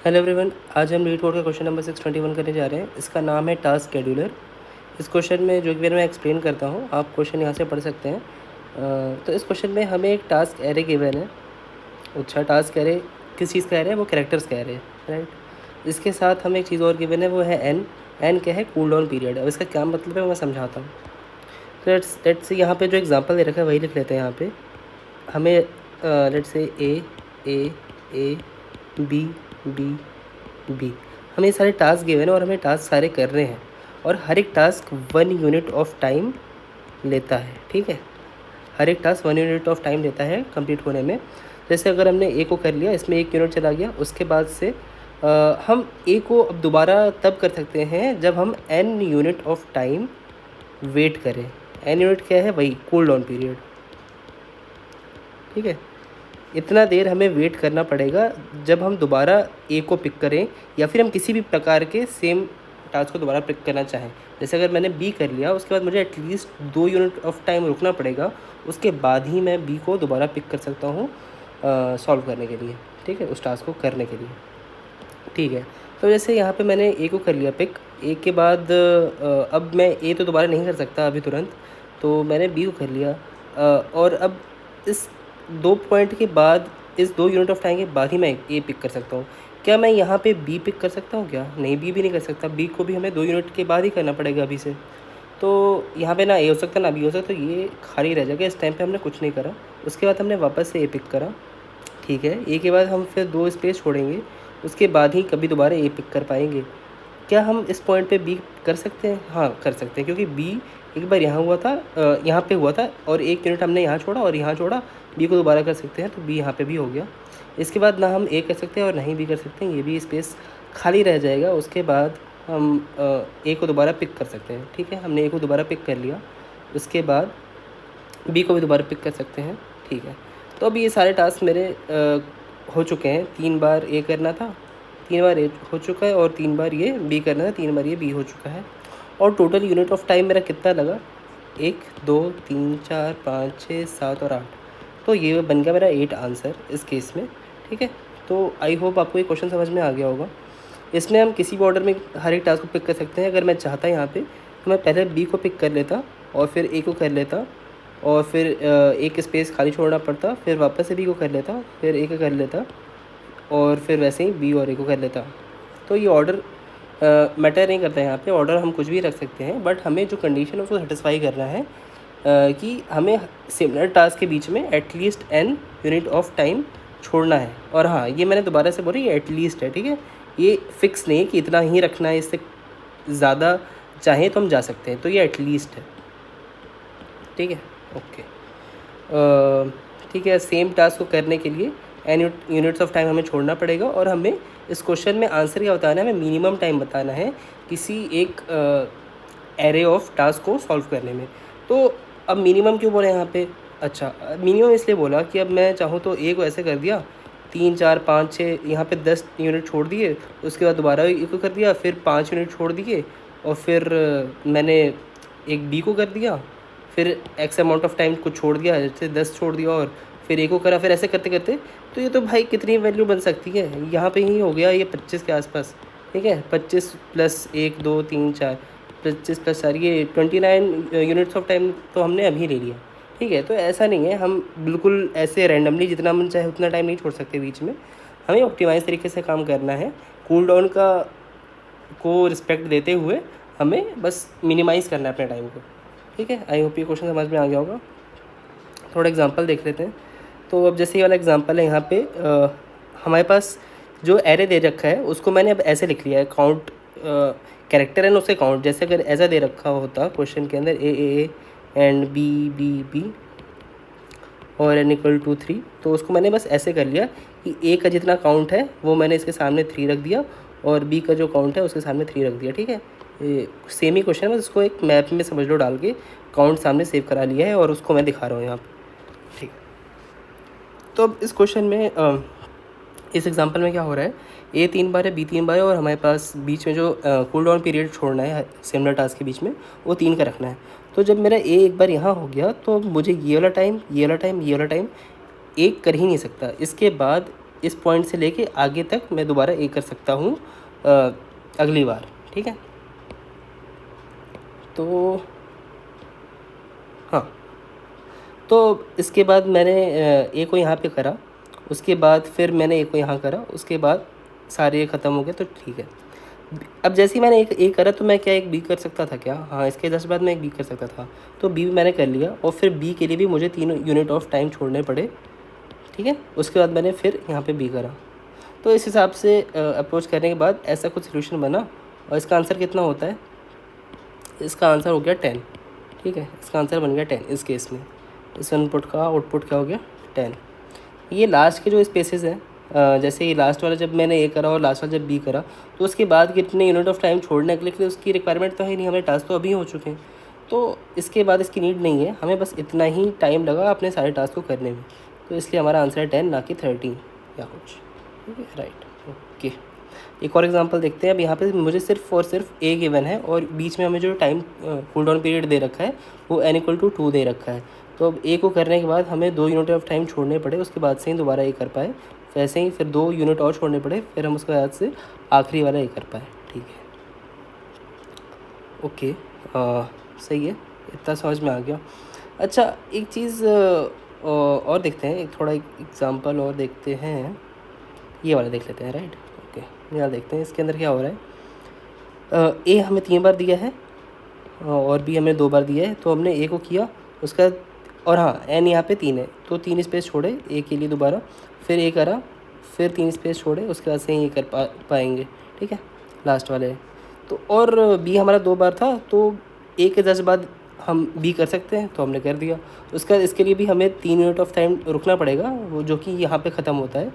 Hello everyone, आज हम leet code का क्वेश्चन नंबर 621 करने जा रहे हैं। इसका नाम है टास्क शेड्यूलर। इस क्वेश्चन में जो कि मैं एक्सप्लेन करता हूँ, आप क्वेश्चन यहाँ से पढ़ सकते हैं। तो इस क्वेश्चन में हमें एक टास्क एरे गिवन है। अच्छा, टास्क एरे किस चीज़ का एरे है? वो कैरेक्टर्स का एरे है, राइट। इसके साथ हमें एक चीज़ और गिवन है, वो है एन। एन क्या है? Cool down period. अब इसका क्या मतलब है वो मैं समझाता हूँ। तो लेट्स से यहाँ पे जो एग्जांपल दे रखा है वही लिख लेते हैं। यहाँ पे हमें let's say A B B B, हमें ये सारे टास्क गिवन है और हमें टास्क सारे कर रहे हैं, और हर एक टास्क 1 यूनिट ऑफ टाइम लेता है। ठीक है, हर एक टास्क 1 यूनिट ऑफ टाइम लेता है कंप्लीट होने में। जैसे अगर हमने ए को कर लिया, इसमें 1 यूनिट चला गया, उसके बाद से हम ए को अब दोबारा तब कर सकते हैं जब हम n unit of time wait करें। n यूनिट क्या है? वही कूल डाउन पीरियड। ठीक है, इतना देर हमें वेट करना पड़ेगा जब हम दोबारा ए को पिक करें, या फिर हम किसी भी प्रकार के सेम टास्क को दोबारा पिक करना चाहें। जैसे अगर मैंने बी कर लिया, उसके बाद मुझे एटलीस्ट 2 यूनिट ऑफ टाइम रुकना पड़ेगा, उसके बाद ही मैं बी को दोबारा पिक कर सकता हूँ सॉल्व करने के लिए। ठीक है, उस टास्क को करने के लिए। ठीक है, तो जैसे यहाँ पे मैंने ए को कर लिया पिक। ए के बाद अब मैं ए तो दोबारा नहीं कर सकता अभी तुरंत, तो मैंने बी को कर लिया। और अब इस 2 पॉइंट के बाद, इस 2 यूनिट ऑफ टाइम के बाद ही मैं ए पिक कर सकता हूँ। क्या मैं यहाँ पे बी पिक कर सकता हूँ? क्या नहीं, बी भी नहीं कर सकता। बी को भी हमें 2 यूनिट के बाद ही करना पड़ेगा अभी से। तो यहाँ पे ना ए हो सकता ना बी हो सकता, तो ये खाली रह जाएगा। इस टाइम पे हमने कुछ नहीं करा। उसके बाद हमने वापस से ए पिक करा। ठीक है, ए के बाद हम फिर 2 स्पेस छोड़ेंगे, उसके बाद ही कभी दोबारा ए पिक कर पाएंगे। क्या हम इस पॉइंट पे बी कर सकते हैं? हाँ, कर सकते हैं, क्योंकि बी एक बार यहाँ हुआ था, यहाँ पे हुआ था, और 1 यूनिट हमने यहाँ छोड़ा और यहाँ छोड़ा। बी को दोबारा कर सकते हैं, तो बी यहाँ पे भी हो गया। इसके बाद ना हम ए कर सकते हैं और ना ही बी कर सकते हैं, ये भी स्पेस खाली रह जाएगा। उसके बाद हम ए को दोबारा पिक कर सकते हैं। ठीक है, हमने ए को दोबारा पिक कर लिया, उसके बाद बी को भी दोबारा पिक कर सकते हैं। ठीक है, तो अभी ये सारे टास्क मेरे हो चुके हैं। 3 बार ए करना था, 3 बार ए हो चुका है, और 3 बार ये बी करना था, 3 बार ये बी हो चुका है। और टोटल यूनिट ऑफ टाइम मेरा कितना लगा? 1 2 3 4 5 6 7 और 8। तो ये बन गया मेरा 8 आंसर इस केस में। ठीक है, तो आई होप आपको ये क्वेश्चन समझ में आ गया होगा। इसमें हम किसी भी ऑर्डर में हर एक टास्क को पिक कर सकते हैं। अगर मैं चाहता यहाँ पे, तो मैं पहले बी को पिक कर लेता, और फिर ए को कर लेता, और फिर एक स्पेस खाली छोड़ना पड़ता, फिर वापस से बी को कर लेता, फिर ए को कर लेता, और फिर वैसे ही बी और ए को कर लेता। तो ये ऑर्डर मैटर नहीं करता है। यहाँ पे ऑर्डर हम कुछ भी रख सकते हैं, बट हमें जो कंडीशन है उसको सेटिस्फाई करना है कि हमें सिमिलर टास्क के बीच में at least n unit of time छोड़ना है। और हाँ, ये मैंने दोबारा से बोला, ये एटलीस्ट है। ठीक है, ये फिक्स नहीं है कि इतना ही रखना है, इससे ज़्यादा चाहें तो हम जा सकते हैं, तो ये एटलीस्ट है। ठीक है, ओके। ठीक है, सेम टास्क को करने के लिए एन यूनिट्स ऑफ टाइम हमें छोड़ना पड़ेगा, और हमें इस क्वेश्चन में आंसर क्या बताना है? हमें मिनिमम टाइम बताना है किसी एक एरे ऑफ टास्क को सॉल्व करने में। तो अब मिनिमम क्यों बोला यहाँ पे? अच्छा, मिनिमम इसलिए बोला कि अब मैं चाहूँ तो ए को ऐसे कर दिया, 3 4 5 6, यहाँ पे 10 यूनिट छोड़ दिए, उसके बाद दोबारा ए को कर दिया, फिर 5 यूनिट छोड़ दिए, और फिर मैंने एक बी को कर दिया, फिर एक्स अमाउंट ऑफ टाइम को छोड़ दिया, जैसे 10 छोड़ दिया, और फिर ए को करा, फिर ऐसे करते करते। तो ये तो भाई कितनी वैल्यू बन सकती है? यहाँ पे ही हो गया ये 25 के आसपास। ठीक है, 25 प्लस 1 2 3 4, 25 प्लस 4, ये 29 यूनिट्स ऑफ टाइम तो हमने अभी ले लिया। ठीक है, तो ऐसा नहीं है, हम बिल्कुल ऐसे रैंडमली जितना मन चाहे उतना टाइम नहीं छोड़ सकते बीच में। हमें ऑप्टिमाइज तरीके से काम करना है, कूल डाउन का को रिस्पेक्ट देते हुए हमें बस मिनिमाइज़ करना है अपने टाइम को। ठीक है, आई होप ये क्वेश्चन समझ में आ गया होगा। थोड़ा एग्जांपल देख लेते हैं। तो अब जैसे ये वाला एग्जांपल है, यहाँ पे हमारे पास जो एरे दे रखा है उसको मैंने अब ऐसे लिख लिया है, काउंट कैरेक्टर है ना उसके काउंट। जैसे अगर ऐसा दे रखा होता क्वेश्चन के अंदर ए एंड बी और n = 3, तो उसको मैंने बस ऐसे कर लिया कि ए का जितना काउंट है वो मैंने इसके सामने 3 रख दिया, और बी का जो काउंट है उसके सामने 3 रख दिया। ठीक है, सेम ही क्वेश्चन है, बस इसको एक मैप में समझ लो डाल के काउंट सामने सेव करा लिया है, और उसको मैं दिखा रहा हूँ यहाँ पे। ठीक, तो अब इस क्वेश्चन में इस एग्जांपल में क्या हो रहा है? ए 3 बार है, बी 3 बार है, और हमारे पास बीच में जो कूल डाउन पीरियड छोड़ना है सिमिलर टास्क के बीच में, वो 3 का रखना है। तो जब मेरा ए एक बार यहाँ हो गया, तो मुझे ये वाला टाइम, ये वाला टाइम, ये वाला टाइम एक कर ही नहीं सकता। इसके बाद इस पॉइंट से लेके आगे तक मैं दोबारा ए कर सकता हूँ अगली बार, ठीक है। तो हाँ, तो इसके बाद मैंने ए को यहाँ पे करा, उसके बाद फिर मैंने ए को यहाँ करा, उसके बाद सारे ए ख़त्म हो गए, तो ठीक है। अब जैसे ही मैंने एक ए करा तो मैं क्या एक बी कर सकता था क्या? हाँ, इसके जस्ट बाद मैं एक बी कर सकता था, तो बी भी मैंने कर लिया और फिर बी के लिए भी मुझे 3 यूनिट ऑफ टाइम छोड़ने पड़े, ठीक है। उसके बाद मैंने फिर यहाँ पे बी करा। तो इस हिसाब से अप्रोच करने के बाद ऐसा कुछ सोल्यूशन बना और इसका आंसर कितना होता है? इसका आंसर हो गया 10, ठीक है। इसका आंसर बन गया 10 इस केस में। इस इनपुट का आउटपुट क्या हो गया? 10। ये लास्ट के जो स्पेसेस हैं, जैसे ये लास्ट वाला जब मैंने ए करा और लास्ट वाला जब बी करा, तो उसके बाद कितने यूनिट ऑफ टाइम छोड़ने के लिए उसकी रिक्वायरमेंट तो है नहीं, हमारे टास्क तो अभी हो चुके हैं, तो इसके बाद इसकी नीड नहीं है, हमें बस इतना ही टाइम लगा अपने सारे टास्क को करने में। तो इसलिए हमारा आंसर है 10 ना कि 13 या कुछ, ठीक है, राइट। ओके, एक और एग्जांपल देखते हैं। अब यहाँ पे मुझे सिर्फ और सिर्फ ए गिवन है और बीच में हमें जो टाइम कूल डाउन पीरियड दे रखा है वो n=2 दे रखा है। तो अब ए को करने के बाद हमें 2 यूनिट ऑफ टाइम छोड़ने पड़े, उसके बाद से ही दोबारा ए कर पाए। वैसे ही फिर 2 यूनिट और छोड़ने पड़े, फिर हम उसके बाद से आखिरी वाला ए कर पाए, ठीक है। ओके, सही है, इतना समझ में आ गया। अच्छा, एक चीज़ और देखते हैं, एक थोड़ा एग्जांपल और देखते हैं, ये वाला देख लेते हैं, राइट। ओके, यहाँ देखते हैं इसके अंदर क्या हो रहा है। ए हमें 3 बार दिया है और बी हमें 2 बार दिया है, तो हमने ए को किया उसका, और हाँ एन यहाँ पे 3 है, तो 3 स्पेस छोड़े ए के लिए दोबारा, फिर ए करा, फिर 3 स्पेस छोड़े, उसके बाद से ये कर पाएंगे, ठीक है, लास्ट वाले। तो और बी हमारा 2 बार था, तो ए के जस्ट बाद हम बी कर सकते हैं, तो हमने कर दिया। उसका इसके लिए भी हमें 3 यूनिट ऑफ टाइम रुकना पड़ेगा, वो जो कि यहाँ पे ख़त्म होता है,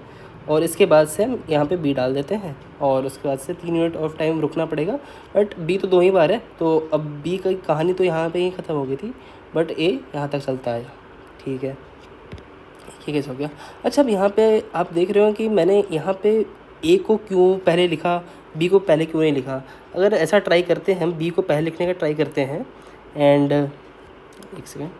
और इसके बाद से हम यहाँ पे बी डाल देते हैं और उसके बाद से 3 यूनिट ऑफ टाइम रुकना पड़ेगा। बट बी तो 2 ही बार है, तो अब बी की कहानी तो यहाँ पे ही ख़त्म हो गई थी, बट ए यहाँ तक चलता है, ठीक है। ये कैसे हो गया? अच्छा, अब यहाँ पे आप देख रहे हो कि मैंने यहाँ पे ए को क्यों पहले लिखा, बी को पहले क्यों नहीं लिखा। अगर ऐसा ट्राई करते हैं, हम बी को पहले लिखने का ट्राई करते हैं, एंड एक सेकेंड,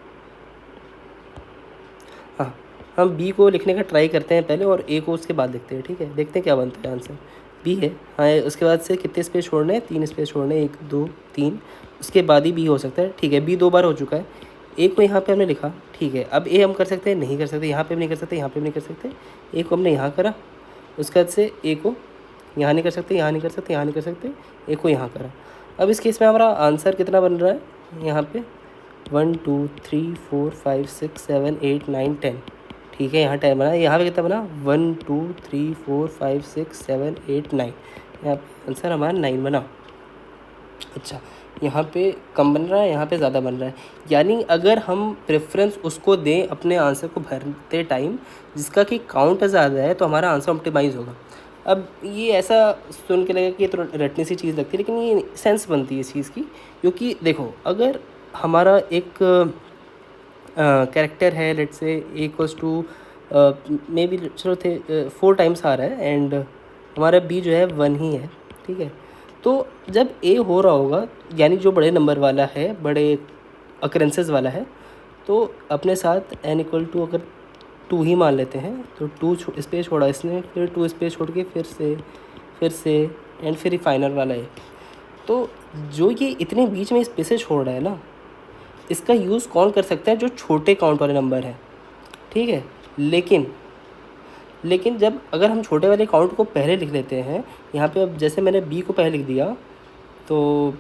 हाँ, हम बी को लिखने का ट्राई करते हैं पहले और ए को उसके बाद लिखते हैं, ठीक है। देखते हैं क्या बनता है आंसर। बी है, हाँ, उसके बाद से कितने स्पेस छोड़ने हैं? 3 स्पेस छोड़ने, 1 2 3, उसके बाद ही बी हो सकता है, ठीक है। बी 2 बार हो चुका है, ए को यहाँ पे हमने लिखा, ठीक है। अब ए हम कर सकते हैं, नहीं कर सकते, यहाँ पे भी नहीं कर सकते, यहाँ पे भी नहीं कर सकते। ए को हमने यहाँ करा, उसके बाद से ए को यहाँ नहीं कर सकते, यहाँ नहीं कर सकते, यहाँ नहीं कर सकते, ए को यहाँ करा। अब इस केस में हमारा आंसर कितना बन रहा है यहाँ पे? 1 2 3 4 5 6 7 8 9 10, ठीक है। यहाँ 10 बना, यहाँ पे कितना बना? 1 2 3 4 5 6 7 8 9, यहाँ पे आंसर हमारा 9 बना। अच्छा, यहाँ पे कम बन रहा है, यहाँ पे ज़्यादा बन रहा है, यानी अगर हम प्रेफरेंस उसको दें अपने आंसर को भरते टाइम जिसका कि काउंट ज़्यादा है, तो हमारा आंसर ऑप्टिमाइज़ होगा। अब ये ऐसा सुन के लगेगा कि ये तो रटने सी चीज़ लगती है, लेकिन ये सेंस बनती है इस चीज़ की, क्योंकि देखो, अगर हमारा एक कैरेक्टर है, लेट से A = मे बी, चलो थे 4 टाइम्स आ रहा है, एंड हमारा B जो है 1 ही है, ठीक है। तो जब A हो रहा होगा, यानी जो बड़े नंबर वाला है, बड़े अकरेंसेस वाला है, तो अपने साथ n अगर 2 ही मान लेते हैं, तो 2 स्पेस छोड़ा इसने, फिर 2 स्पेस छोड़ के फिर से एंड फिर फाइनल वाला है। तो जो ये इतने बीच में स्पेसेस छोड़ रहा है ना, इसका यूज़ कौन कर सकता है? जो छोटे काउंट वाले नंबर हैं, ठीक है। लेकिन जब अगर हम छोटे वाले काउंट को पहले लिख लेते हैं यहाँ पे, अब जैसे मैंने बी को पहले लिख दिया, तो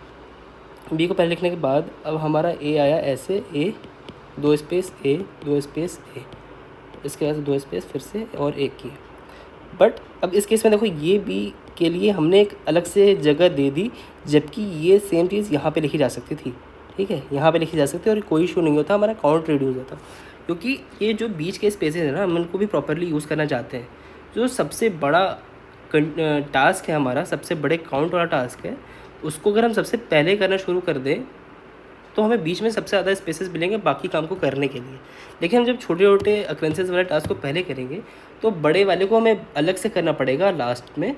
बी को पहले लिखने के बाद अब हमारा ए आया ऐसे, ए 2 स्पेस ए 2 स्पेस ए, इसके बाद 2 स्पेस फिर से और एक की। बट अब इस केस में देखो, ये बी के लिए हमने एक अलग से जगह दे दी, जबकि ये सेम चीज़ यहाँ पे लिखी जा सकती थी, ठीक है, यहाँ पे लिखी जा सकती है और कोई इशू नहीं होता, हमारा काउंट रिड्यूस होता। क्योंकि ये जो बीच के स्पेसेस है ना, हम इनको भी प्रॉपरली यूज़ करना चाहते हैं। जो सबसे बड़ा टास्क है हमारा, सबसे बड़े काउंट वाला टास्क है, उसको अगर हम सबसे पहले करना शुरू कर दें, तो हमें बीच में सबसे ज़्यादा स्पेसेस मिलेंगे बाकी काम को करने के लिए। लेकिन हम जब छोटे छोटे अक्रेंसेस वाले टास्क को पहले करेंगे, तो बड़े वाले को हमें अलग से करना पड़ेगा लास्ट में,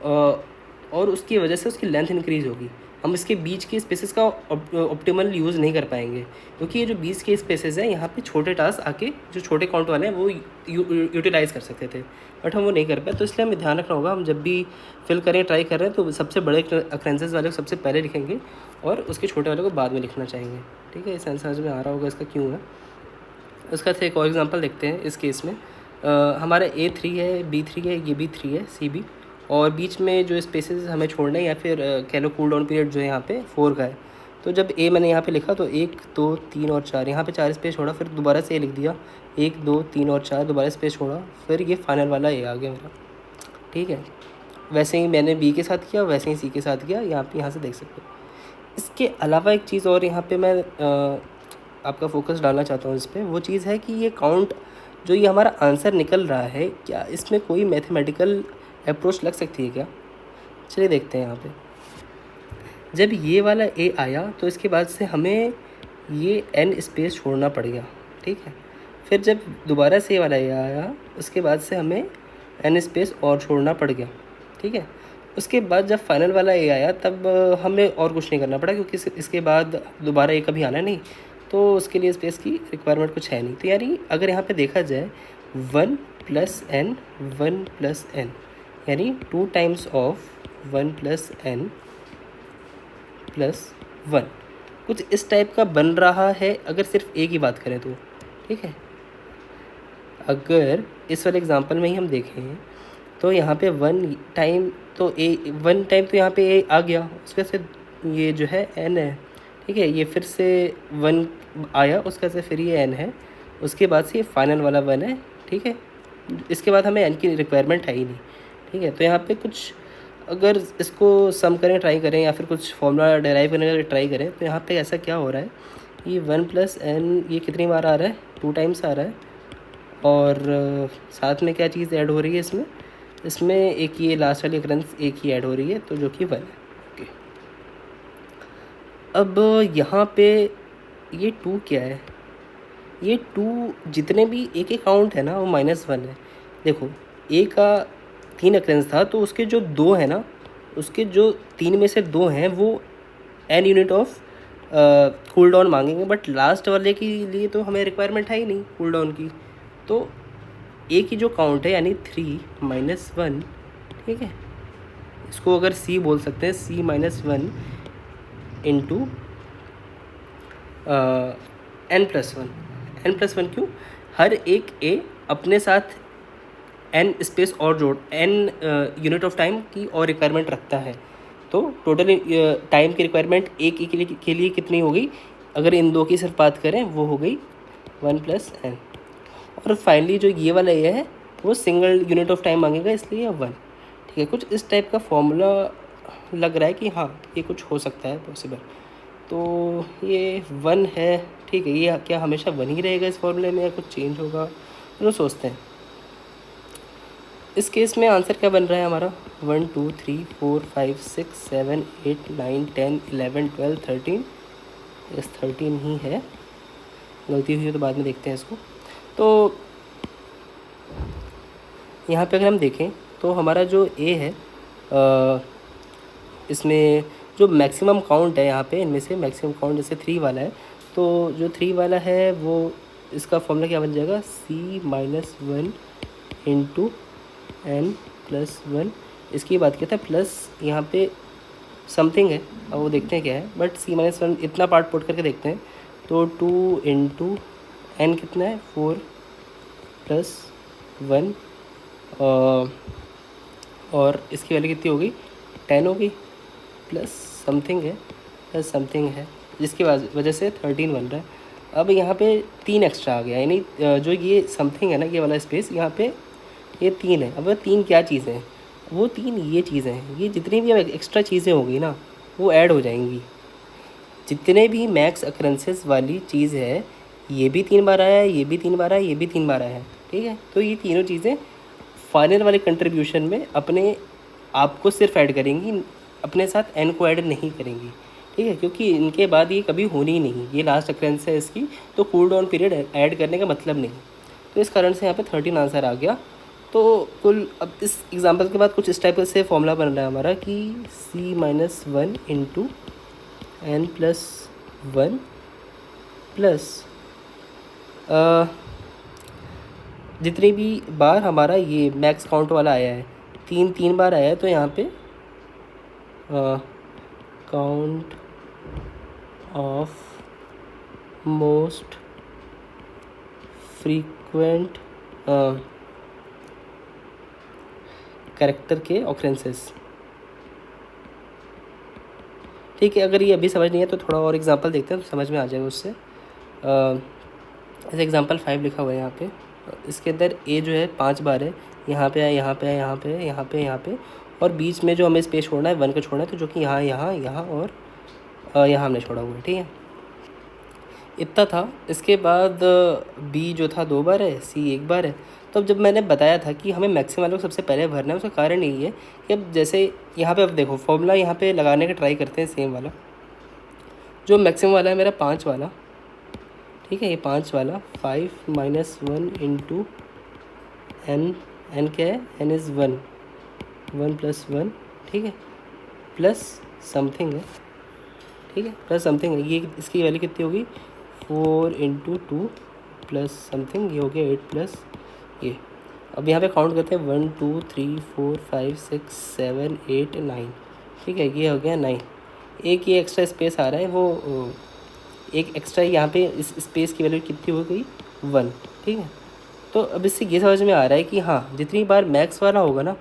और उसकी वजह से उसकी लेंथ इंक्रीज़ होगी। हम इसके बीच के स्पेसेस का ऑप्टिमल यूज़ नहीं कर पाएंगे, क्योंकि ये जो बीच के स्पेसेस हैं यहाँ पे छोटे टास्क आके जो छोटे काउंट वाले हैं वो यूटिलाइज़ कर सकते थे, बट हम वो नहीं कर पाए। तो इसलिए हमें ध्यान रखना होगा, हम जब भी फिल करें ट्राई कर रहे हैं तो सबसे बड़े अक्रेंसेस वाले को सबसे पहले लिखेंगे और उसके छोटे वाले को बाद में लिखना चाहेंगे। ठीक है, इस आंसर में आ रहा होगा इसका क्यों है। उसका एक और एग्जांपल देखते हैं। इस केस में हमारा A3 है, B3 है, ये B3 है, CB, और बीच में जो स्पेसेस हमें छोड़ना है या फिर कह लो कूल डाउन पीरियड जो है यहाँ पे 4 का है। तो जब A मैंने यहाँ पे लिखा तो 1 2 3 और 4, यहाँ पे 4 स्पेस छोड़ा, फिर दोबारा से A लिख दिया, 1 2 3 और 4, दोबारा स्पेस छोड़ा, फिर ये फाइनल वाला A आ गया मेरा। ठीक है, वैसे ही मैंने B के साथ किया, वैसे ही C के साथ किया, यहाँ से देख सकते हो। इसके अलावा एक चीज़ और यहाँ पे मैं आपका फोकस डालना चाहता हूँ इस पर, वो चीज़ है कि ये काउंट जो ये हमारा आंसर निकल रहा है, क्या इसमें कोई मैथमेटिकल अप्रोच लग सकती है क्या? चलिए देखते हैं। यहाँ पे जब ये वाला A आया तो इसके बाद से हमें ये N स्पेस छोड़ना पड़ गया। ठीक है, फिर जब दोबारा से ये वाला A आया उसके बाद से हमें N स्पेस और छोड़ना पड़ गया। ठीक है, उसके बाद जब फाइनल वाला A आया तब हमें और कुछ नहीं करना पड़ा, क्योंकि इसके बाद दोबारा A कभी आना नहीं, तो उसके लिए स्पेस की रिक्वायरमेंट कुछ है नहीं। तो यानी अगर यहाँ पे देखा जाए 1 + n 1 + n, यानी 2 टाइम्स ऑफ 1 + n + 1, कुछ इस टाइप का बन रहा है अगर सिर्फ A की बात करें तो। ठीक है, अगर इस वाले एग्जांपल में ही हम देखें तो यहाँ पे 1 टाइम तो यहाँ पे A आ गया, उसके से ये जो है N है। ठीक है, ये फिर से 1 आया, उसका से फिर ये N है, उसके बाद से ये फाइनल वाला 1 है। ठीक है, इसके बाद हमें N की रिक्वायरमेंट है ही नहीं। ठीक है, तो यहाँ पे कुछ अगर इसको सम करें, ट्राई करें, या फिर कुछ फॉर्मूला डेराइव करने का ट्राई करें, तो यहाँ पे ऐसा क्या हो रहा है, ये 1 + n ये कितनी बार आ रहा है, 2 टाइम्स आ रहा है, और साथ में क्या चीज़ ऐड हो रही है इसमें एक ये लास्ट वाली अकरेंस एक ही ऐड हो रही है, तो जो कि 1 है। ओके, अब यहाँ पे ये 2 क्या है, ये 2 जितने भी A के काउंट है ना वो -1 है। देखो A का 3 अकरेंस था, तो उसके जो 2 है ना, उसके जो 3 में से 2 हैं वो n unit of cool down मांगेंगे, बट लास्ट वाले के लिए तो हमें रिक्वायरमेंट है ही नहीं कूल डाउन की। तो A की जो काउंट है यानी 3 - 1, ठीक है, इसको अगर C बोल सकते हैं, C - 1 इंटू n+1। n+1 क्यों? हर एक A अपने साथ n स्पेस और जोड़ n यूनिट ऑफ टाइम की और रिक्वायरमेंट रखता है। तो टोटल टाइम की रिक्वायरमेंट एक के लिए कितनी हो गई, अगर इन दो की सिर्फ बात करें वो हो गई 1 + n। और फाइनली जो ये वाला ये है वो सिंगल यूनिट ऑफ टाइम मांगेगा, इसलिए 1। ठीक है, कुछ इस टाइप का फॉर्मूला लग रहा है कि हाँ ये कुछ हो सकता है पॉसिबल। तो ये 1 है। ठीक है, ये क्या हमेशा 1 ही रहेगा इस फॉर्मूले में या कुछ चेंज होगा, तो सोचते हैं। इस केस में आंसर क्या बन रहा है हमारा, 1 2 3 4 5 6 7 8 9 10 11 12 13। यस 13 ही है, गलती हुई है तो बाद में देखते हैं इसको। तो यहाँ पे अगर हम देखें तो हमारा जो A है इसमें जो मैक्सिमम काउंट है यहाँ पे, इनमें से मैक्सिमम काउंट जैसे 3 वाला है, तो जो 3 वाला है वो इसका फॉर्मूला क्या बन जाएगा, C - 1 इंटू n+1। इसकी बात करते हैं प्लस यहाँ पे समथिंग है, अब वो देखते हैं क्या है, बट C - 1 इतना पार्ट पुट करके देखते हैं। तो 2 इंटू n कितना है, 4 + 1, और इसकी वैल्यू कितनी होगी, 10 होगी, प्लस समथिंग है जिसकी वजह से 13 बन रहा है। अब यहाँ पे 3 एक्स्ट्रा आ गया, यानी जो ये समथिंग है ना, ये वाला स्पेस यहाँ पे ये 3 है। अब 3 क्या चीज़ें हैं, वो 3 ये चीज़ें हैं, ये जितनी भी एक्स्ट्रा चीज़ें होगी ना वो ऐड हो जाएंगी। जितने भी मैक्स अक्रेंसेस वाली चीज़ है, ये भी 3 बार आया है, ये भी 3 बार आया है, ये भी 3 बार आया है। ठीक है, तो ये तीनों चीज़ें फाइनल वाले कंट्रीब्यूशन में अपने आप को सिर्फ ऐड करेंगी, अपने साथ n को ऐड नहीं करेंगी। ठीक है, क्योंकि इनके बाद ये कभी होनी ही नहीं, ये लास्ट अक्रेंस है इसकी, तो कूल डाउन पीरियड ऐड करने का मतलब नहीं। तो इस कारण से यहाँ पे 13 आंसर आ गया। तो कुल अब इस एग्जांपल के बाद कुछ इस टाइप से फॉर्मूला बन रहा है हमारा कि C - 1 into n plus one plus जितनी भी बार हमारा ये मैक्स काउंट वाला आया है, तीन बार आया है, तो यहाँ पे count of most frequent character के ऑकरेंसेस। ठीक है, अगर ये अभी समझ नहीं है तो थोड़ा और एग्जांपल देखते हैं तो समझ में आ जाएगा उससे। जैसे एग्जांपल 5 लिखा हुआ है यहाँ पे, इसके अंदर ए जो है 5 बार है, यहाँ पे है, यहाँ पे है, यहाँ पे है, यहाँ पे, यहाँ पे, और बीच में जो हमें स्पेस छोड़ना है 1 का छोड़ना है, तो जो कि यहाँ यहाँ यहाँ और यहाँ हमने छोड़ा हुआ है। ठीक है, इतना था। इसके बाद बी जो था 2 बार है, सी 1 बार है। तो अब जब मैंने बताया था कि हमें मैक्सिमम वैल्यू सबसे पहले भरना है, उसका कारण यही है कि अब जैसे यहाँ पे अब देखो फॉर्मूला यहाँ पे लगाने का ट्राई करते हैं सेम वाला, जो मैक्सिमम वाला है मेरा 5 वाला। ठीक है, ये 5 वाला 5 माइनस 1 इंटू एन, एन क्या है, एन इज़ 1, 1 प्लस 1, ठीक है, प्लस समथिंग है। ठीक है, प्लस समथिंग है, ये इसकी वैल्यू कितनी होगी, 4 इंटू 2 प्लस समथिंग, ये हो गया 8 प्लस ये। अब यहाँ पे काउंट करते हैं 1 2 3 4 5 6 7 8 9। ठीक है, ये हो गया 9। एक ये एक्स्ट्रा स्पेस आ रहा है, वो एक एक्स्ट्रा यहाँ पे इस स्पेस की वैल्यू कितनी हो गई, 1। ठीक है, तो अब इससे ये समझ में आ रहा है कि हाँ, जितनी बार मैक्स वाला होगा ना,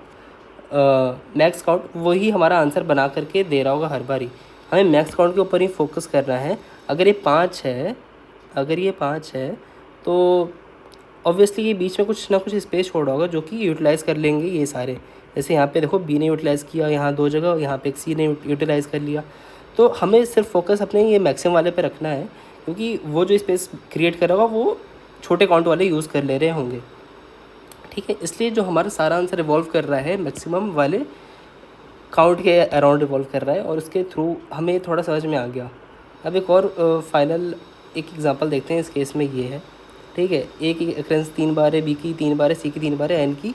मैक्स काउंट, वही हमारा आंसर बना करके दे रहा होगा हर बारी। हमें मैक्स काउंट के ऊपर ही फोकस करना है। अगर ये 5 है, अगर ये 5 है तो ऑब्वियसली ये बीच में कुछ ना कुछ स्पेस छोड़ा होगा जो कि यूटिलाइज़ कर लेंगे ये सारे। जैसे यहाँ पे देखो बी ने यूटिलाइज़ किया यहाँ 2 जगह, यहाँ पे एक सी ने यूटिलाइज़ कर लिया। तो हमें सिर्फ फोकस अपने ये मैक्सिमम वाले पे रखना है, क्योंकि वो जो स्पेस क्रिएट कर रहा होगा वो छोटे काउंट वाले यूज़ कर ले रहे होंगे। ठीक है, इसलिए जो हमारा सारा आंसर रिवॉल्व कर रहा है मैक्सिमम वाले काउंट के अराउंड रिवॉल्व कर रहा है, और उसके थ्रू हमें थोड़ा समझ में आ गया। अब एक और फाइनल एक एग्जांपल देखते हैं। इस केस में ये है, ठीक है, ए की अक्रेंस 3 बार है, बी की 3 बार है, सी की 3 बार है, एन की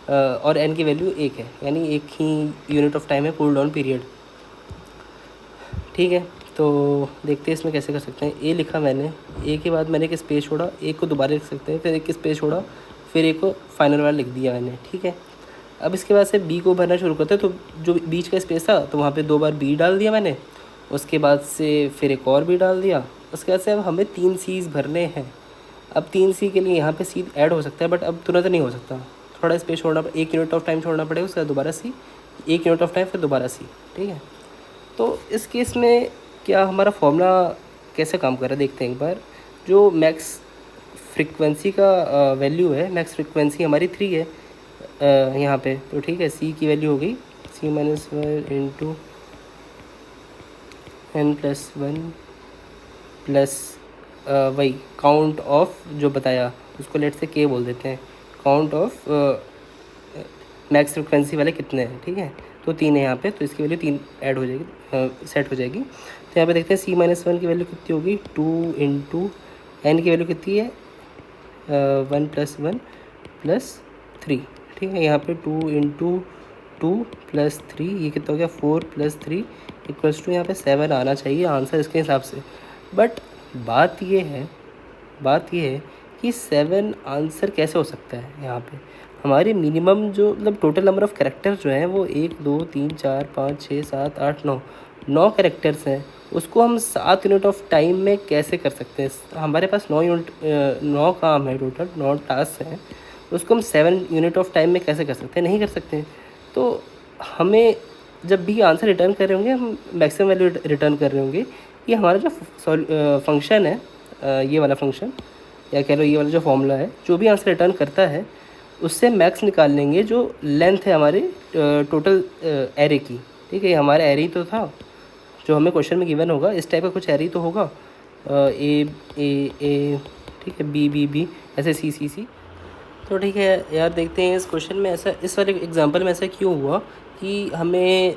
और एन की वैल्यू 1 है, यानी एक ही यूनिट ऑफ टाइम है, कूल डाउन पीरियड। ठीक है, तो देखते हैं इसमें कैसे कर सकते हैं। ए लिखा मैंने, ए के बाद मैंने एक स्पेस छोड़ा, एक को दोबारा लिख सकते हैं, फिर एक स्पेस छोड़ा, फिर एक को फाइनल वाला लिख दिया मैंने। ठीक है, अब इसके बाद से बी को भरना शुरू करते हैं। तो जो बीच का स्पेस था तो वहाँ पे 2 बार बी डाल दिया मैंने, उसके बाद से फिर एक और बी डाल दिया। उसके बाद से अब हमें 3 सीज भरने हैं। अब 3 सी के लिए यहाँ पे सी ऐड हो सकता है, बट अब तुरंत नहीं हो सकता, थोड़ा स्पेस छोड़ना, 1 यूनिट ऑफ टाइम छोड़ना पड़ेगा, उसके बाद दोबारा सी, 1 यूनिट ऑफ टाइम, फिर दोबारा सी। ठीक है, तो इस केस में क्या हमारा फॉर्मूला कैसे काम कर रहा है देखते हैं एक बार। जो मैक्स फ्रिक्वेंसी का वैल्यू है, मैक्स फ्रिक्वेंसी हमारी 3 है यहाँ पे, तो ठीक है, सी की वैल्यू हो गई C minus 1 into N plus 1 plus वही काउंट ऑफ जो बताया उसको लेट से के बोल देते हैं, काउंट ऑफ मैक्स फ्रिक्वेंसी वाले कितने हैं। ठीक है, तो 3 है यहाँ पे, तो इसकी वैल्यू 3 ऐड हो जाएगी, सेट हो जाएगी। तो यहाँ पे देखते हैं सी माइनस 1 की वैल्यू कितनी होगी, 2 इंटू एन की वैल्यू कितनी है, 1 प्लस 1 प्लस 3। ठीक है, यहाँ पे 2 इंटू 2 प्लस 3, ये कितना हो गया, 4 प्लस 3 इक्वल्स टू यहाँ पे 7 आना चाहिए आंसर इसके हिसाब से। बट बात ये है कि 7 आंसर कैसे हो सकता है। यहाँ पे हमारे मिनिमम जो मतलब टोटल नंबर ऑफ़ कैरेक्टर जो हैं वो 1 2 3 4 5 6 7 8 9 कैरेक्टर्स हैं। उसको हम 7 यूनिट ऑफ टाइम में कैसे कर सकते हैं। हमारे पास 9 काम है, टोटल 9 टास्क हैं, उसको हम 7 यूनिट ऑफ टाइम में कैसे कर सकते हैं, नहीं कर सकते हैं। तो हमें जब भी आंसर रिटर्न कर रहे होंगे, हम मैक्सिमम वैल्यू रिटर्न कर रहे होंगे। ये हमारा जो फंक्शन है, ये वाला फंक्शन या कह लो ये वाला जो फॉर्मूला है, जो भी आंसर रिटर्न करता है उससे मैक्स निकाल लेंगे जो लेंथ है हमारे टोटल एरे की। ठीक है, हमारा एरे ही तो था जो हमें क्वेश्चन में गिवन होगा, इस टाइप का कुछ एरे तो होगा, ए ए ए, ठीक है, बी बी बी, ऐसे सी सी सी। तो ठीक है यार, देखते हैं इस क्वेश्चन में ऐसा, इस वाले एग्जांपल में ऐसा क्यों हुआ कि हमें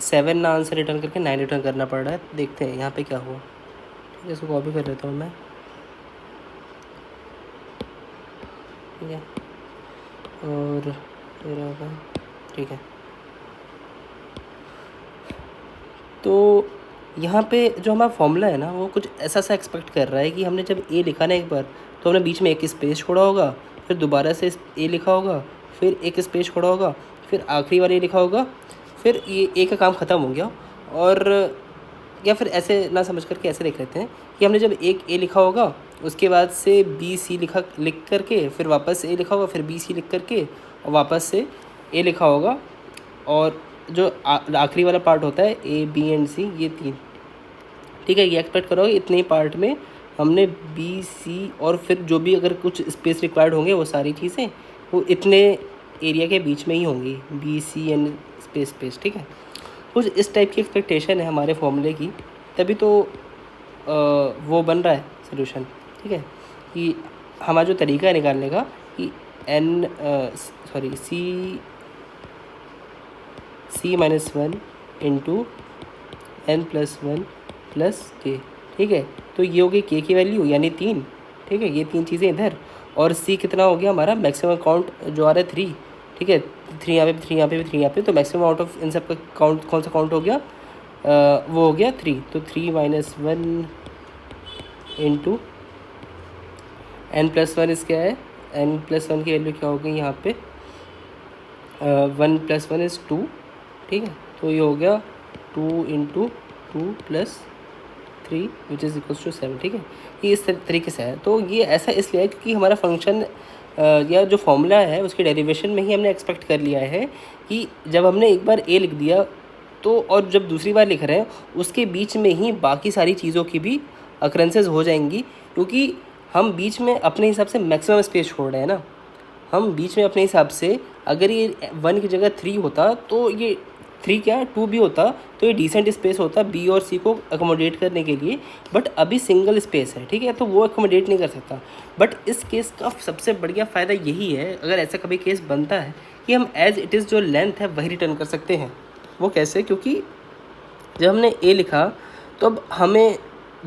7 ना आंसर रिटर्न करके 9 रिटर्न करना पड़ रहा है। देखते हैं यहाँ पे क्या हुआ। ठीक है, इसको कॉपी कर लेता हूँ मैं। ठीक है, और फिर ठीक है, तो यहाँ पे जो हमारा फॉर्मूला है ना वो कुछ ऐसा सा एक्सपेक्ट कर रहा है कि हमने जब ए लिखा ना एक बार, तो हमने बीच में एक स्पेस छोड़ा होगा, फिर दोबारा से ए लिखा होगा, फिर एक स्पेस छोड़ा होगा, फिर आखिरी बार ए लिखा होगा, फिर ये ए का काम ख़त्म हो गया। और या फिर ऐसे ना समझ करके ऐसे देख लेते हैं कि हमने जब एक ए लिखा होगा, उसके बाद से बी सी लिख करके फिर वापस ए लिखा होगा, फिर बी सी लिख करके और वापस से ए लिखा होगा, और जो आखिरी वाला पार्ट होता है ए बी एंड सी, ये 3, ठीक है। ये एक्सपेक्ट करो इतने ही पार्ट में हमने बी सी और फिर जो भी अगर कुछ स्पेस रिक्वायर्ड होंगे वो सारी चीज़ें वो इतने एरिया के बीच में ही होंगी, बी सी एंड स्पेस, ठीक है। कुछ इस टाइप की एक्सपेक्टेशन है हमारे फॉर्मूले की, तभी तो वो बन रहा है सोल्यूशन, ठीक है। कि हमारा जो तरीका है निकालने का कि C minus 1 into n plus 1 plus K, ठीक है। तो ये हो गई के की वैल्यू यानी 3, ठीक है। ये 3 चीज़ें इधर, और सी कितना हो गया हमारा मैक्सिमम काउंट जो आ रहा है 3, ठीक है। 3 यहाँ पे, 3 यहाँ पे, 3 यहाँ पे, तो मैक्सिमम आउट ऑफ इन सब का काउंट कौन सा काउंट हो गया, वो हो गया 3। तो 3 माइनस 1 इंटू n प्लस 1 क्या है, n प्लस 1 की वैल्यू क्या हो गई यहाँ पे, 1 प्लस 1 इज़ 2, ठीक है। तो ये हो गया 2 into 2 plus 3 which is equals to 7, ठीक है। ये इस तरीके से है। तो ये ऐसा इसलिए है क्योंकि हमारा फंक्शन या जो फॉर्मूला है उसके डेरिवेशन में ही हमने एक्सपेक्ट कर लिया है कि जब हमने एक बार ए लिख दिया तो, और जब दूसरी बार लिख रहे हैं उसके बीच में ही बाकी सारी चीज़ों की भी अक्रेंसेस हो जाएंगी, क्योंकि हम बीच में अपने हिसाब से मैक्सिमम स्पेस छोड़ रहे हैं ना। हम बीच में अपने हिसाब से अगर ये 1 की जगह 3 होता तो ये 3 क्या 2 भी होता, तो ये डिसेंट स्पेस होता बी और सी को अकोमोडेट करने के लिए। बट अभी सिंगल स्पेस है, ठीक है, तो वो अकोमोडेट नहीं कर सकता। बट इस केस का सबसे बढ़िया फ़ायदा यही है, अगर ऐसा कभी केस बनता है, कि हम एज़ इट इज़ जो लेंथ है वही रिटर्न कर सकते हैं। वो कैसे, क्योंकि जब हमने ए लिखा तो अब हमें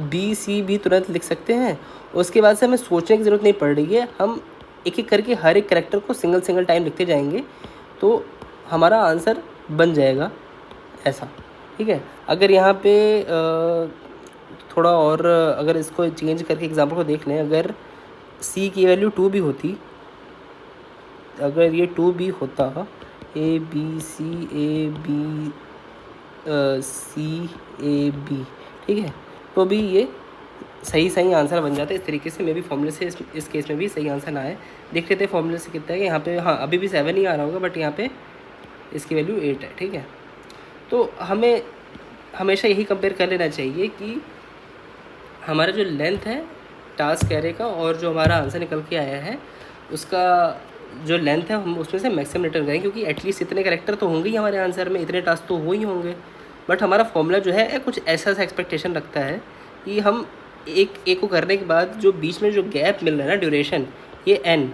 बी सी भी तुरंत लिख सकते हैं, उसके बाद से हमें सोचने की ज़रूरत नहीं पड़ रही है। हम एक एक करके हर एक कैरेक्टर को सिंगल टाइम लिखते जाएंगे, तो हमारा आंसर बन जाएगा ऐसा, ठीक है। अगर यहाँ पे थोड़ा और अगर इसको चेंज करके एग्जांपल को देख लें, अगर सी की वैल्यू 2 भी होती, अगर ये 2 भी होता, A B C A B, ठीक है, तो भी ये सही आंसर बन जाता है। इस तरीके से मे भी फॉर्मूले से इस केस में भी सही आंसर ना आए। देख लेते हैं फॉर्मूले से कितना है। यहाँ पे हाँ अभी भी 7 ही आ रहा होगा, बट यहाँ पे इसकी वैल्यू 8 है, ठीक है। तो हमें हमेशा यही कंपेयर कर लेना चाहिए कि हमारा जो लेंथ है टास्क एरे का और जो हमारा आंसर निकल के आया है उसका जो लेंथ है हम उसमें से मैक्सिमम रिटर्न करें, क्योंकि एटलीस्ट इतने कैरेक्टर तो होंगे ही हमारे आंसर में, इतने टास्क तो हो ही होंगे। बट हमारा फॉर्मूला जो है कुछ ऐसा एक्सपेक्टेशन रखता है कि हम एक को करने के बाद जो बीच में जो गैप मिल रहा है ना ड्यूरेशन, ये n,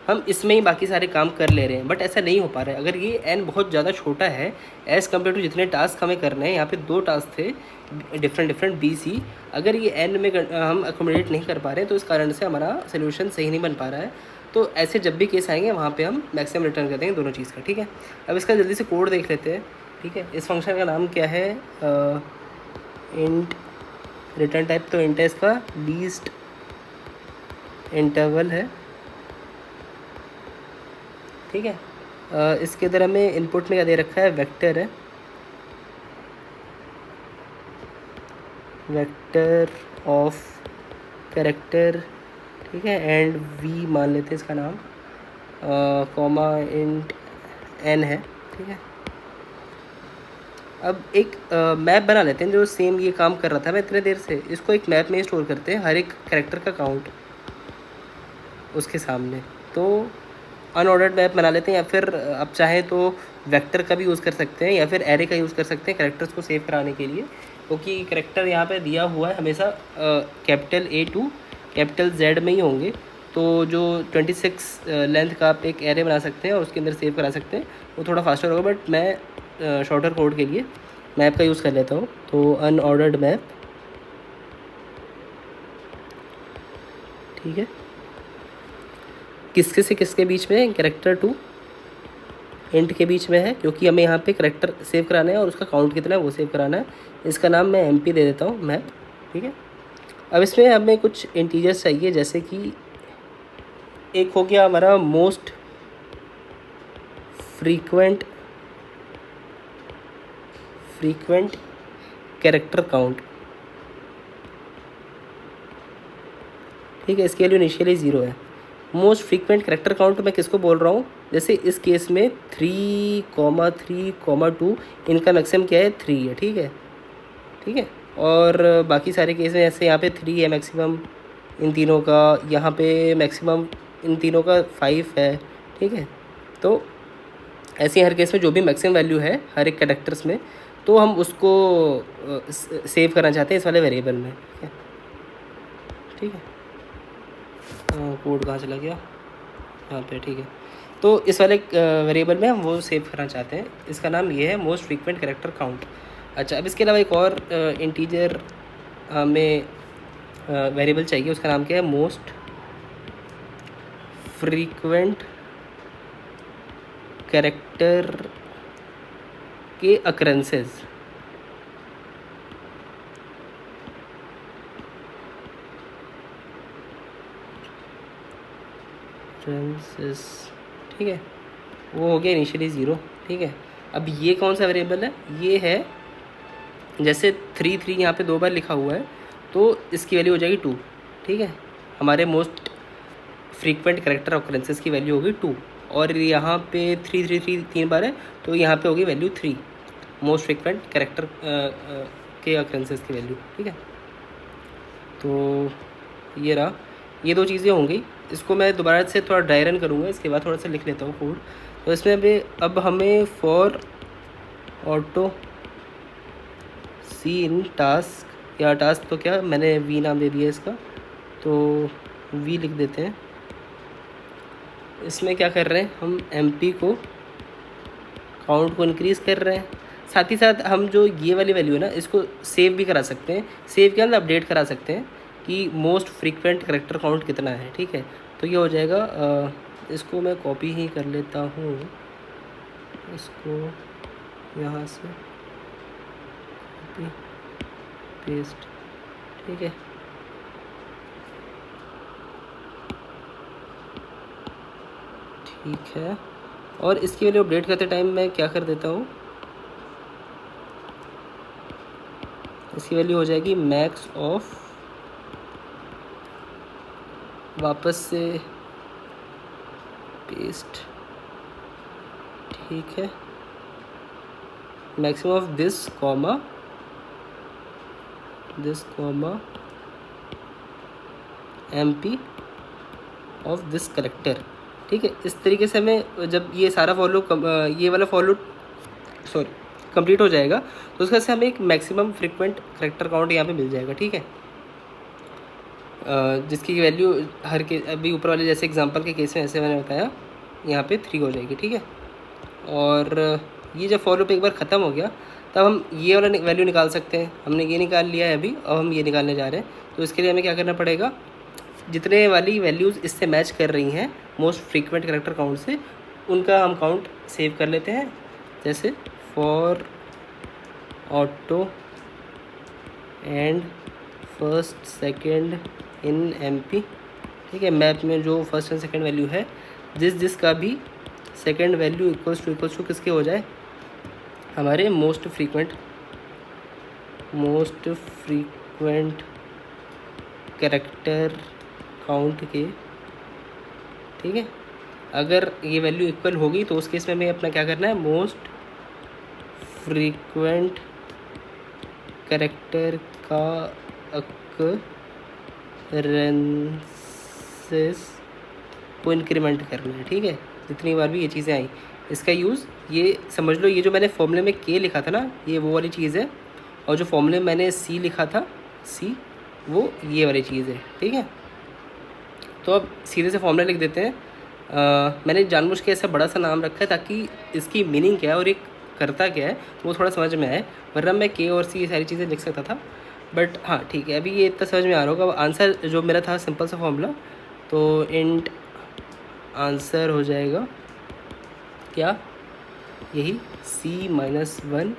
हम इसमें ही बाकी सारे काम कर ले रहे हैं। बट ऐसा नहीं हो पा रहा है। अगर ये n बहुत ज़्यादा छोटा है एज़ कम्पेयर टू जितने टास्क हमें करने हैं, यहाँ पे 2 टास्क थे डिफरेंट बी सी, अगर ये n में हम अकोमोडेट नहीं कर पा रहे हैं तो इस कारण से हमारा सोल्यूशन सही नहीं बन पा रहा है। तो ऐसे जब भी केस आएंगे वहाँ पे हम मैक्सिमम रिटर्न कर देंगे दोनों चीज़ का, ठीक है। अब इसका जल्दी से कोड देख लेते हैं, ठीक है। इस फंक्शन का नाम क्या है, इंट, रिटर्न टाइप तो इंट है, इसका लीस्ट इंटरवल है, ठीक है। इसके अंदर हमें इनपुट में क्या दे रखा है, वेक्टर है, वेक्टर ऑफ कैरेक्टर, ठीक है, एंड वी मान लेते हैं इसका नाम, कॉमा इंट n है, ठीक है। अब एक मैप बना लेते हैं जो सेम ये काम कर रहा था मैं इतने देर से, इसको एक मैप में स्टोर करते हैं, हर एक कैरेक्टर का काउंट उसके सामने। तो अनऑर्डर्ड मैप बना लेते हैं, या फिर आप चाहें तो वेक्टर का भी यूज़ कर सकते हैं, या फिर एरे का यूज़ कर सकते हैं कैरेक्टर्स को सेव कराने के लिए, क्योंकि कैरेक्टर यहाँ पे दिया हुआ है हमेशा capital A to capital Z में ही होंगे। तो जो 26 लेंथ का आप एक एरे बना सकते हैं और उसके अंदर सेव करा सकते हैं, वो थोड़ा फास्टर होगा। बट मैं शॉर्टर कोड के लिए मैप का यूज़ कर लेता हूँ। तो अनऑर्डर्ड मैप, ठीक है, किसके से किसके बीच में, कैरेक्टर टू इंट के बीच में है, क्योंकि हमें यहाँ पे करैक्टर सेव कराना है और उसका काउंट कितना है वो सेव कराना है। इसका नाम मैं MP दे देता हूँ, मैप। ठीक है, अब इसमें हमें कुछ इंटीजर्स चाहिए, जैसे कि एक हो गया हमारा मोस्ट फ्रीक्वेंट कैरेक्टर काउंट। ठीक है, इसकी वैल्यू इनिशियली 0 है। मोस्ट फ्रीक्वेंट कैरेक्टर काउंट मैं किसको बोल रहा हूँ, जैसे इस केस में 3,3,2 इनका मैक्सिमम क्या है, 3 है। ठीक है, ठीक है, और बाकी सारे केस में जैसे यहाँ पे 3 है मैक्सिमम इन तीनों का, यहाँ पे मैक्सिमम इन तीनों का 5 है। ठीक है, तो ऐसे हर केस में जो भी मैक्सिमम वैल्यू है हर एक कैरेक्टर्स में, तो हम उसको सेव करना चाहते हैं इस वाले वेरिएबल में। ठीक है, ठीक है, कोड कहाँ चला गया, यहाँ पे। ठीक है, तो इस वाले वेरिएबल में हम वो सेव करना चाहते हैं, इसका नाम ये है मोस्ट फ्रीक्वेंट कैरेक्टर काउंट। अच्छा, अब इसके अलावा एक और इंटीजर हमें वेरिएबल चाहिए, उसका नाम क्या है, मोस्ट फ्रीक्वेंट कैरेक्टर के अकरेंसेस। ठीक है, वो हो गया इनिशियली 0। ठीक है, अब ये कौन सा वेरिएबल है, ये है जैसे 3 यहाँ पे 2 बार लिखा हुआ है, तो इसकी वैल्यू हो जाएगी 2। ठीक है, हमारे मोस्ट फ्रीक्वेंट कैरेक्टर ऑकरेंसेस की वैल्यू होगी 2, और यहाँ पे 3 बार है, तो यहाँ पे होगी वैल्यू 3, मोस्ट फ्रीक्वेंट कैरेक्टर के ऑकरेंसेस की वैल्यू। ठीक है, तो ये रहा, ये 2 चीज़ें होंगी। इसको मैं दोबारा से थोड़ा ड्राई रन करूँगा, इसके बाद थोड़ा सा लिख लेता हूँ कोड। तो इसमें अभी अब हमें for auto C in task, या टास्क तो क्या मैंने वी नाम दे दिया इसका, तो वी लिख देते हैं। इसमें क्या कर रहे हैं, हम MP को काउंट को इंक्रीज़ कर रहे हैं, साथ ही साथ हम जो ये वाली वैल्यू है ना, इसको सेव भी करा सकते हैं। सेव क्या मतलब अपडेट करा सकते हैं कि मोस्ट फ्रीक्वेंट कैरेक्टर काउंट कितना है। ठीक है, तो ये हो जाएगा, इसको मैं कॉपी ही कर लेता हूँ, इसको यहाँ से कॉपी पेस्ट। ठीक है, ठीक है, और इसकी वैल्यू अपडेट करते टाइम मैं क्या कर देता हूँ, इसकी वैल्यू हो जाएगी मैक्स ऑफ, वापस से पेस्ट। ठीक है, maximum of this comma MP of this character. ठीक है, इस तरीके से हमें जब ये सारा ये वाला फॉलो कंप्लीट हो जाएगा, तो उसके से हमें एक मैक्सिमम फ्रीक्वेंट कैरेक्टर काउंट यहाँ पे मिल जाएगा। ठीक है, जिसकी वैल्यू हर के अभी ऊपर वाले जैसे एग्जांपल के केस में ऐसे मैंने बताया, यहाँ पे 3 हो जाएगी। ठीक है, और ये जब फॉलो पे एक बार ख़त्म हो गया, तब हम ये वाला वैल्यू निकाल सकते हैं। हमने ये निकाल लिया है अभी, अब हम ये निकालने जा रहे हैं। तो इसके लिए हमें क्या करना पड़ेगा, जितने वाली वैल्यूज़ इससे मैच कर रही हैं मोस्ट फ्रीक्वेंट कैरेक्टर काउंट से, उनका हम काउंट सेव कर लेते हैं। जैसे for auto and first second in MP। ठीक है, मैप में जो फर्स्ट एंड सेकेंड वैल्यू है, जिसका भी सेकेंड वैल्यू इक्वल्स टू किसके हो जाए, हमारे मोस्ट फ्रीक्वेंट कैरेक्टर काउंट के। ठीक है, अगर ये वैल्यू इक्वल होगी तो उस केस में हमें अपना क्या करना है, मोस्ट फ्रीक्वेंट कैरेक्टर का अकरेंसेस को इंक्रीमेंट करना है। ठीक है, जितनी बार भी ये चीज़ें आई, इसका यूज़ ये समझ लो, ये जो मैंने फॉर्मूले में K लिखा था ना, ये वो वाली चीज़ है, और जो फॉर्मूले में मैंने C लिखा था, C, वो ये वाली चीज़ है। ठीक है, तो अब सीधे से फॉर्मूला लिख देते हैं। मैंने जानबूझ के ऐसा बड़ा सा नाम रखा है ताकि इसकी मीनिंग क्या है और ये करता क्या है वो थोड़ा समझ में आए, वरना मैं K और C ये सारी चीज़ें लिख सकता था। बट हाँ ठीक है, अभी ये इतना समझ में आ रहा होगा। अब आंसर जो मेरा था सिंपल सा फॉर्मूला, तो इंट आंसर हो जाएगा क्या, यही C-1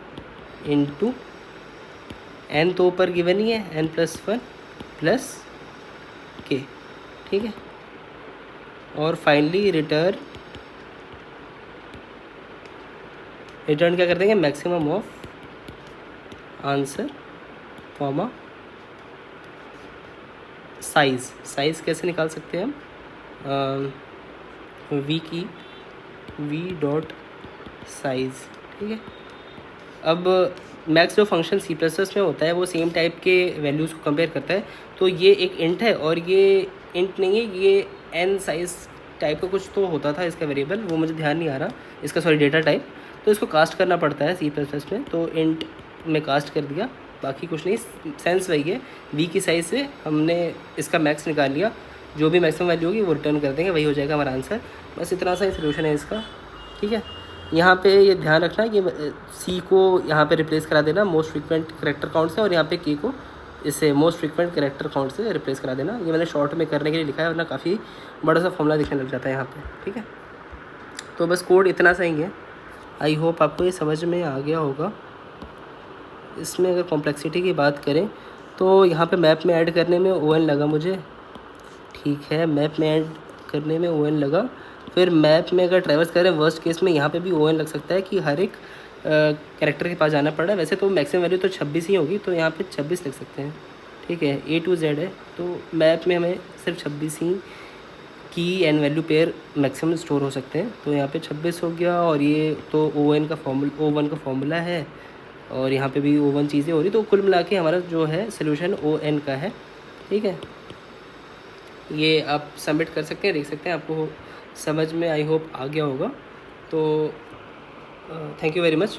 इंटू n तो ऊपर गिवन ही है n+1 प्लस k, ठीक है। और फाइनली रिटर्न क्या कर देंगे, maximum of answer comma size कैसे निकाल सकते हैं हम, वी डॉट साइज़, ठीक है। अब मैक्स जो फंक्शन C++ में होता है वो सेम टाइप के वैल्यूज़ को कंपेयर करता है। तो ये एक इंट है और ये इंट नहीं है, ये n साइज़ टाइप का कुछ तो होता था इसका वेरिएबल, वो मुझे ध्यान नहीं आ रहा इसका, सॉरी डेटा टाइप। तो इसको कास्ट करना पड़ता है C++ में, तो इंट में कास्ट कर दिया, बाकी कुछ नहीं, सेंस वही है। v की साइज़ से हमने इसका मैक्स निकाल लिया, जो भी मैक्सिमम वैल्यू होगी वो रिटर्न कर देंगे, वही हो जाएगा हमारा आंसर। बस इतना सा ही सोल्यूशन है इसका, ठीक है। यहाँ पे ये ध्यान रखना कि C को यहाँ पे रिप्लेस करा देना मोस्ट फ्रीक्वेंट करेक्टर काउंट से, और यहाँ पे K को इससे मोस्ट फ्रीक्वेंट करेक्टर काउंट से रिप्लेस करा देना। ये मैंने शॉर्ट में करने के लिए लिखा है, वरना काफ़ी बड़ा सा फॉर्मूला दिखने लग जाता है यहाँ पे, ठीक है। तो बस कोड इतना सा ही है, आई होप आपको ये समझ में आ गया होगा। इसमें अगर कॉम्प्लेक्सिटी की बात करें तो यहाँ पे मैप में ऐड करने में ON लगा मुझे, ठीक है, मैप में ऐड करने में ON लगा। फिर मैप में अगर ट्रैवर्स करें वर्स्ट केस में यहाँ पे भी ON लग सकता है कि हर एक कैरेक्टर के पास जाना पड़ रहा है। वैसे तो मैक्सिमम वैल्यू तो 26 ही होगी, तो यहाँ पे 26 लिख सकते हैं, ठीक है। A to Z है, तो मैप में हमें सिर्फ 26 ही key and value pair maximum store हो सकते हैं। तो यहाँ पे 26 हो गया, और ये तो O1 का फॉर्मूला है, और यहाँ पे भी O1 चीज़ें हो रही, तो कुल मिला के हमारा जो है सोल्यूशन ON का है, ठीक है। ये आप सबमिट कर सकते हैं, देख सकते हैं, आपको समझ में आई होप आ गया होगा। तो थैंक यू वेरी मच।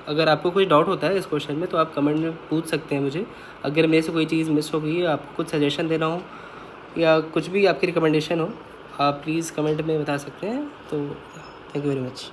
अगर आपको कोई डाउट होता है इस क्वेश्चन में तो आप कमेंट में पूछ सकते हैं मुझे। अगर मेरे से कोई चीज़ मिस हो गई है, आपको कुछ सजेशन देना हो या कुछ भी आपकी रिकमेंडेशन हो, आप प्लीज़ कमेंट में बता सकते हैं। तो थैंक यू वेरी मच।